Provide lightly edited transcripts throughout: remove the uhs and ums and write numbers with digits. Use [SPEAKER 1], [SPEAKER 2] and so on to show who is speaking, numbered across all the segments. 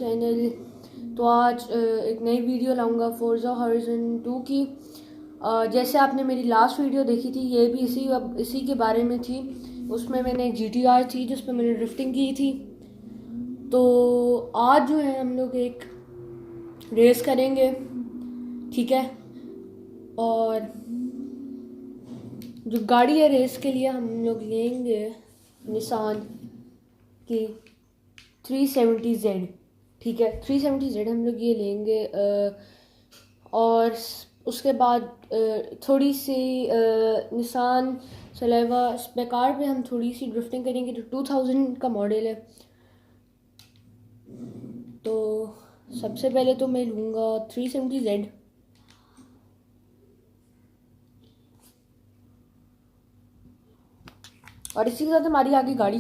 [SPEAKER 1] Channel. तो आज एक नई वीडियो लाऊंगा फोर्जा हॉराइजन 2 की। जैसे आपने मेरी लास्ट वीडियो देखी थी, ये भी इसी के बारे में थी। उसमें मैंने GTR थी जिस पर मैंने ड्रिफ्टिंग की थी। तो आज जो है हम लोग एक रेस करेंगे, ठीक है। और जो गाड़ी है रेस के लिए हम लोग लेंगे निसान की 370Z, ठीक है। 370Z हम लोग ये लेंगे। और उसके बाद थोड़ी सी निसान सलेवा स्पेकार पे हम थोड़ी सी ड्रिफ्टिंग करेंगे, जो 2000 का मॉडल है। तो सबसे पहले तो मैं लूँगा 370Z। और इसी के साथ हमारी आगे गाड़ी।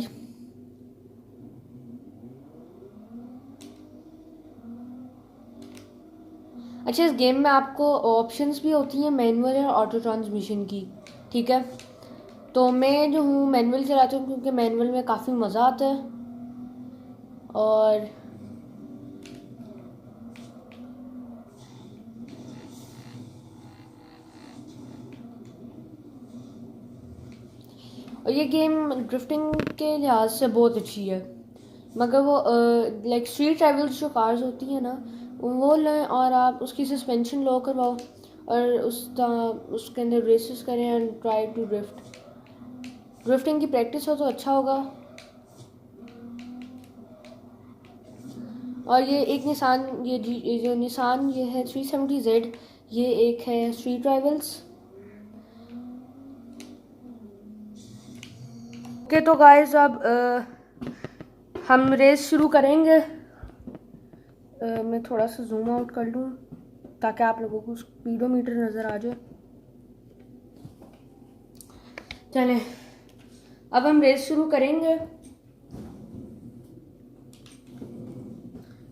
[SPEAKER 1] अच्छा, इस गेम में आपको ऑप्शंस भी होती हैं मैनुअल और ऑटो ट्रांसमिशन की, ठीक है। तो मैं जो हूँ मैनुअल चलाती हूँ क्योंकि मैनुअल में काफ़ी मज़ा आता है। और ये गेम ड्रिफ्टिंग के लिहाज से बहुत अच्छी है, मगर वो लाइक स्ट्रीट ट्रैवल्स जो कार्स होती हैं ना, वो लें और आप उसकी सस्पेंशन लो करवाओ और उसके अंदर रेसेस करें एंड ट्राई टू ड्रिफ्टिंग की प्रैक्टिस हो तो अच्छा होगा। और ये एक निसान ये जो निसान ये है 370Z, ये एक है स्ट्रीट ट्रैवल्स। ओके, तो गाइस अब हम रेस शुरू करेंगे। मैं थोड़ा सा जूम आउट कर लूँ ताकि आप लोगों को स्पीडोमीटर नज़र आ जाए। चलें, अब हम रेस शुरू करेंगे।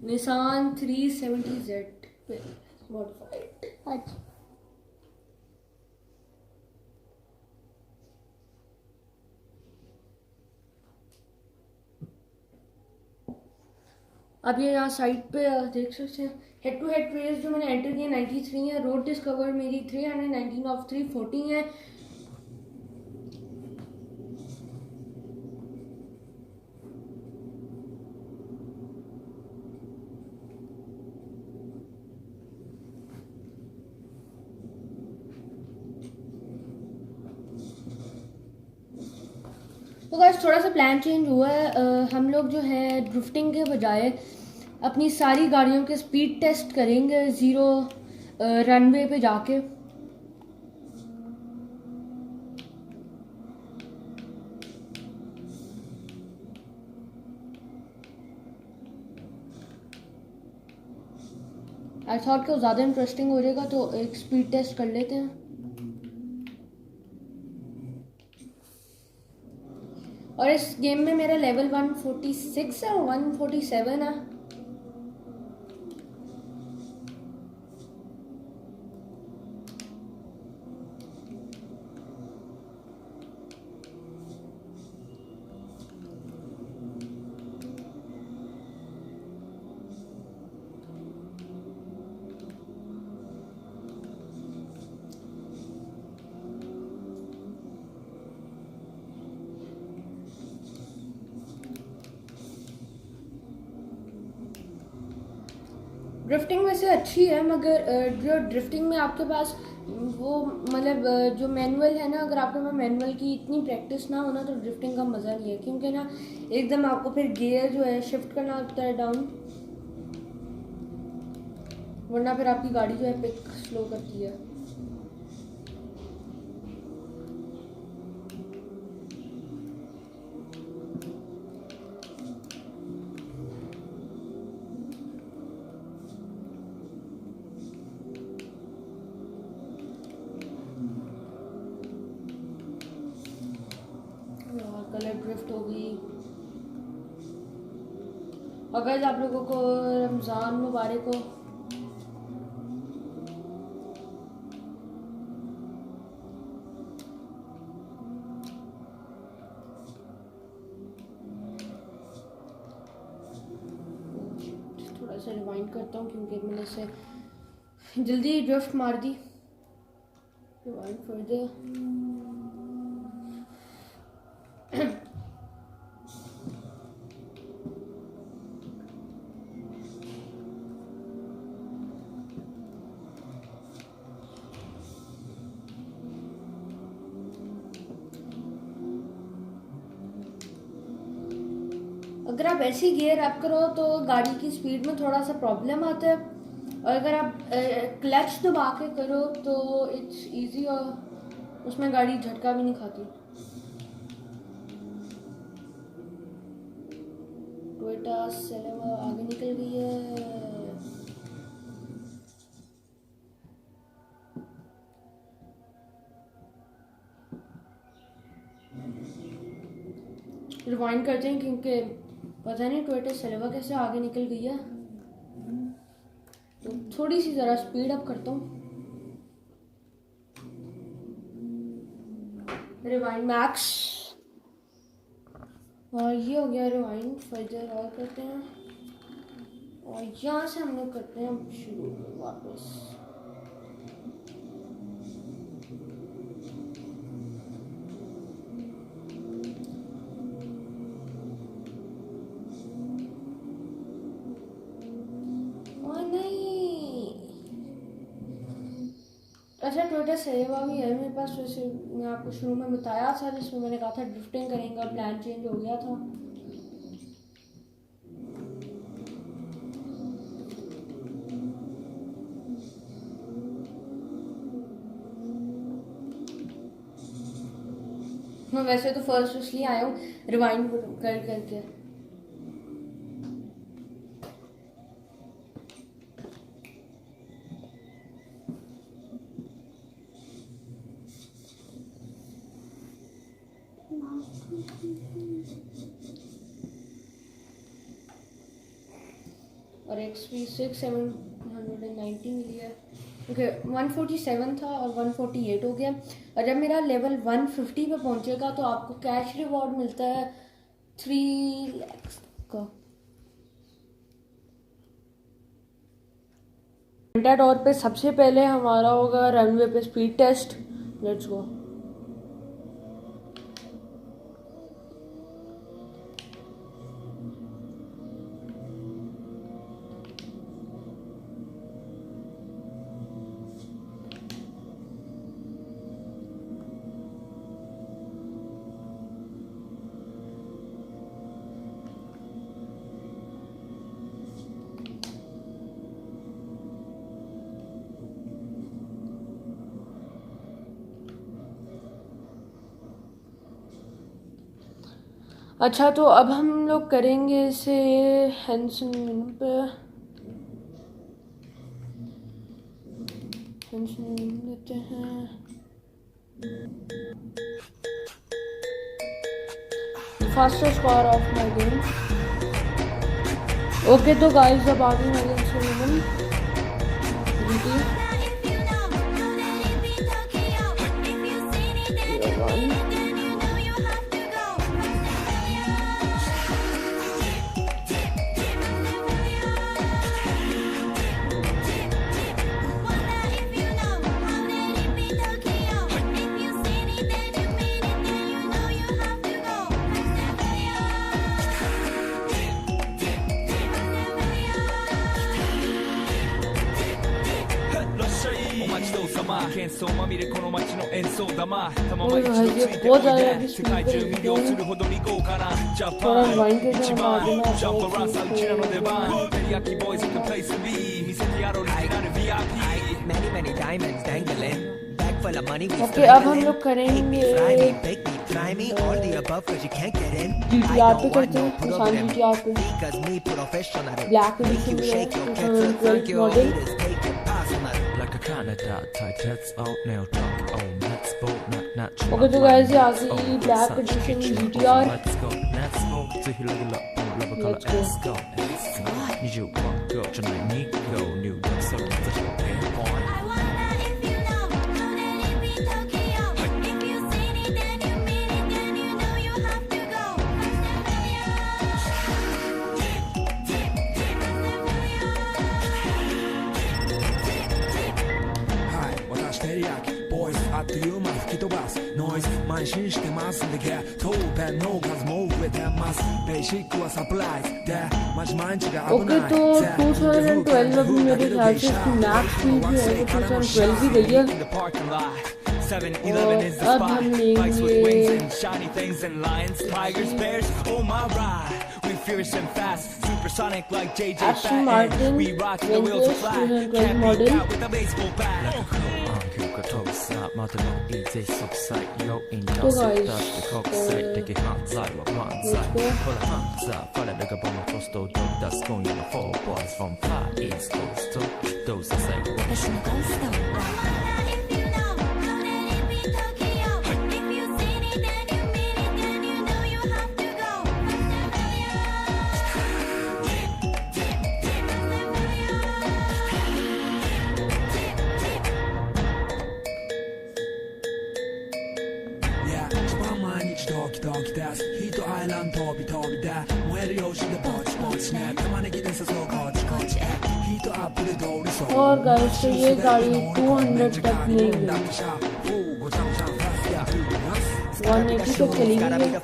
[SPEAKER 1] Nissan 370Z modified. अच्छा, अब ये यहाँ साइड पे देख सकते हैं हेड टू हेड रेस जो मैंने एंटर किया 93 है। रोड डिस्कवर मेरी 319 ऑफ 340 है। तो गाइस थोड़ा सा प्लान चेंज हुआ है। हम लोग जो है ड्रिफ्टिंग के बजाय अपनी सारी गाड़ियों के स्पीड टेस्ट करेंगे ज़ीरो रनवे पे जाके। आई थॉट कि ज़्यादा इंटरेस्टिंग हो जाएगा, तो एक स्पीड टेस्ट कर लेते हैं। और इस गेम में मेरा लेवल 146 है और 147 है। ड्रिफ्टिंग वैसे अच्छी है, मगर जो ड्रिफ्टिंग में आपके पास वो मतलब जो मैनुअल है ना, अगर आपके पास मैनुअल की इतनी प्रैक्टिस ना हो ना तो ड्रिफ्टिंग का मज़ा नहीं है, क्योंकि ना एकदम आपको फिर गियर जो है शिफ्ट करना होता है डाउन, वरना फिर आपकी गाड़ी जो है पिक स्लो करती है। कलर ड्रिफ्ट हो गई। अगर आप लोगों को रमज़ान मुबारक हो। सा रिवाइंड करता हूँ क्योंकि मैंने इसे जल्दी ड्रिफ्ट मार दी। Rewind further. अगर आप ऐसी गियर अप करो तो गाड़ी की स्पीड में थोड़ा सा प्रॉब्लम आता है, और अगर आप क्लच दबा के करो तो इट्स इजी और उसमें गाड़ी झटका भी नहीं खाती। टोयोटा सेलेवा आगे निकल गई है। रिवाइंड करते हैं क्योंकि पता नहीं टोयोटा सेलेवा कैसे आगे निकल गई है, तो थोड़ी सी ज़रा स्पीड अप करता हूँ। रिवाइंड मैक्स, और ये हो गया रिवाइंड। फर्दर और करते हैं, और यहाँ से हम लोग करते हैं शुरू वापस। अच्छा, टोयोटा सेलेवा भी है मेरे पास। वैसे मैं आपको शुरू में बताया था जिसमें मैंने कहा था ड्रिफ्टिंग करेंगे, प्लान चेंज हो गया था। मैं वैसे तो फर्स्ट इसलिए आया हूँ रिवाइंड कर करके। और XV6 790 मिली है। ओके, 147 था और 148 हो गया। और जब मेरा लेवल 150 पे पहुंचेगा तो आपको कैश रिवॉर्ड मिलता है 3 लाख का। मेंटाडोर पे सबसे पहले हमारा होगा रनवे पे स्पीड टेस्ट। Let's go. अच्छा, तो अब हम लोग करेंगे इसे हेंसन पे। हेंसन लेते हैं। Fastest car of my game. Okay, तो गाइस अब आ गई मेरी हेंसन जीटी। ओके, अब हम लोग करेंगे GTR पे करते हैं। निसान GTR पे ब्लैक एडिशन मॉडल। ओके, तो गाइस ये आ गई black edition GTR।
[SPEAKER 2] teriyaki boys あっという間吹き飛ばすノイズ慢心してますんでゲットペンの数も増えてますベーシックはサプライズでマジ毎日が危ない
[SPEAKER 1] okay तो 2012 अभी मेरे ख्याल से इसकी मैक्स स्पीड जो है वो 2012 भी गई है
[SPEAKER 3] 7-Eleven is the spot. Bikes with wings and shiny things and lions, tigers, bears. Oh my ride, we fierce and fast, supersonic like JJ
[SPEAKER 1] Aston
[SPEAKER 3] Fat.
[SPEAKER 1] Martin
[SPEAKER 3] We rock the wheels of fly.
[SPEAKER 1] Vintage
[SPEAKER 3] Can't
[SPEAKER 1] model.
[SPEAKER 3] beat that with a baseball bat.
[SPEAKER 1] तो
[SPEAKER 2] ドキドキですヒートアイランド飛び飛びで燃えるよしでポチポチね玉ねぎで誘うこっちこっちへヒートアップで通りそう
[SPEAKER 1] और guys तो ये गाड़ी 200 तक नहीं गई 180 तक चली गई है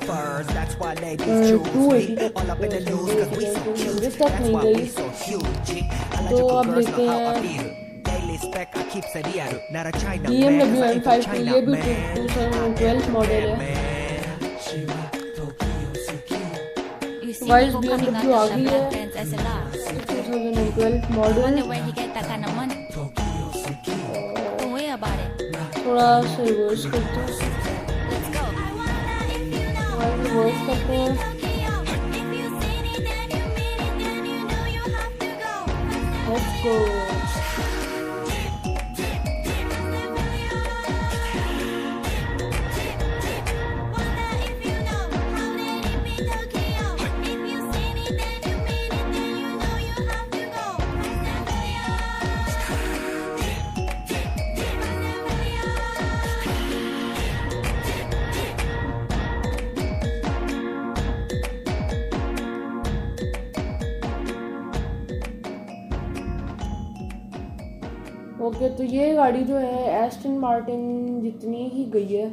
[SPEAKER 1] 280 तक नहीं गई तो अब देखते हैं BMW M5 तो ये भी 2012 मॉडल है गाइस BMW आ गई है 2012 मॉडल थोड़ा सा रिवर्स करते हैं रिवर्स करते हैं लेट्स गो ओके तो ये गाड़ी जो है एस्टन मार्टिन जितनी ही गई है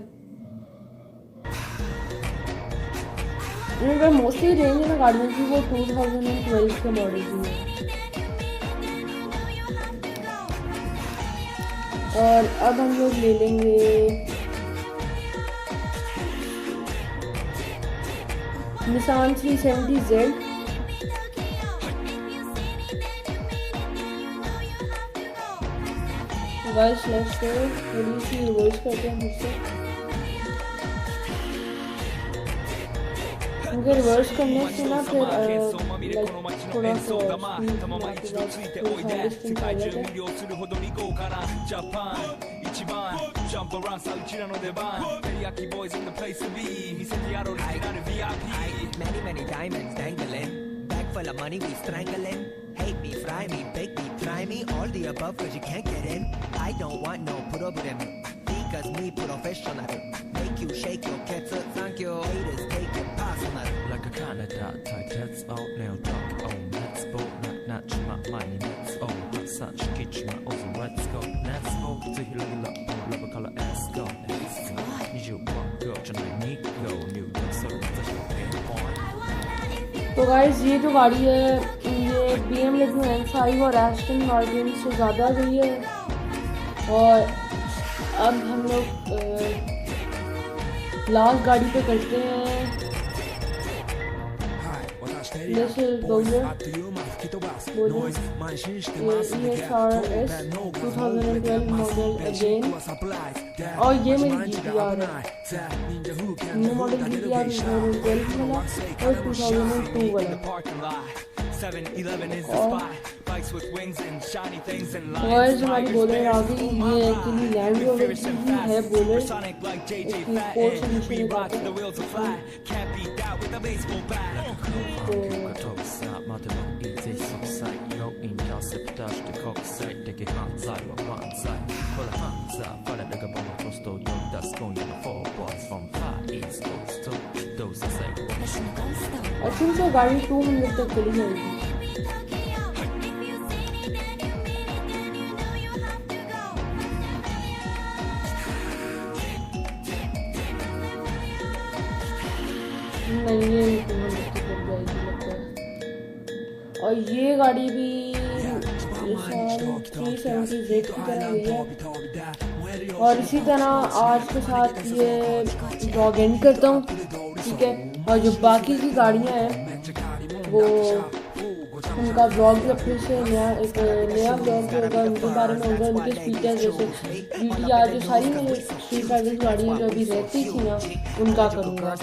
[SPEAKER 1] इनका मोस्टली रेंज में गाड़ियों की वो 2012 के मॉडल की है और अब हम लोग ले लेंगे Nissan 370Z guys let's go थोड़ी सी रिवर्स करते हैं फिर से इनके रिवर्स करने से ना फिर लाइक थोड़ा सा
[SPEAKER 4] full of money, we strangling. Hate me, fry me, bake me, try me. All the above, cause you can't get in. I don't want no problem. Because me professional. Make you shake your kettle, thank you. Haters take it personal.
[SPEAKER 5] Like a Canada tight heads out, nail drunk, oh, let's go, not my money, let's go. Hot such kitchen, my own let's go. Let's go, to heal a lot, love a color, let's go. Let's go, you want go, tonight, need go, new, that's so that's your game on.
[SPEAKER 1] तो guys ये जो गाड़ी है ये BMW M5 और Aston Martin से ज़्यादा गई है और अब हम लोग लास्ट गाड़ी पे करते हैं This is Bowler ESRS 2012 model again और ये मेरी GTR है न्यू मॉडल GTR 2012 वाला और 2002 वाला
[SPEAKER 3] 7-Eleven is the spot. Bikes with wings and shiny things and
[SPEAKER 1] और
[SPEAKER 3] lions.
[SPEAKER 1] हमारी बोलर आ गई ये एक्चुअली लैंड रोवर की ही है बोलर
[SPEAKER 3] Sonic like JJ
[SPEAKER 1] इसकी
[SPEAKER 3] Fat.
[SPEAKER 1] Sports addition
[SPEAKER 3] We rock
[SPEAKER 1] निकालते
[SPEAKER 3] the wheels of fly. Can't beat that with a baseball bat.
[SPEAKER 1] अच्छी से गाड़ी 200 तक चली जाएगी नहीं है, लेकिन हम इसकी लग जाएगी लगता है। और ये गाड़ी भी 370Z की तरह हुई है। और इसी तरह आज के साथ ये ब्लॉग एंड करता हूँ, ठीक है। और जो बाकी की गाड़ियाँ हैं वो उनका ब्लॉग भी अपने से एक नया ब्लॉग जो होगा उनके बारे में होगा, उनके फीचर जैसे GTR जो सारी मेरे स्ट्रीट फाइटर गाड़ियाँ जो अभी रहती थी ना उनका करूँगा।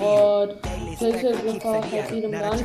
[SPEAKER 1] और जैसे हैप्पी रमज़ान।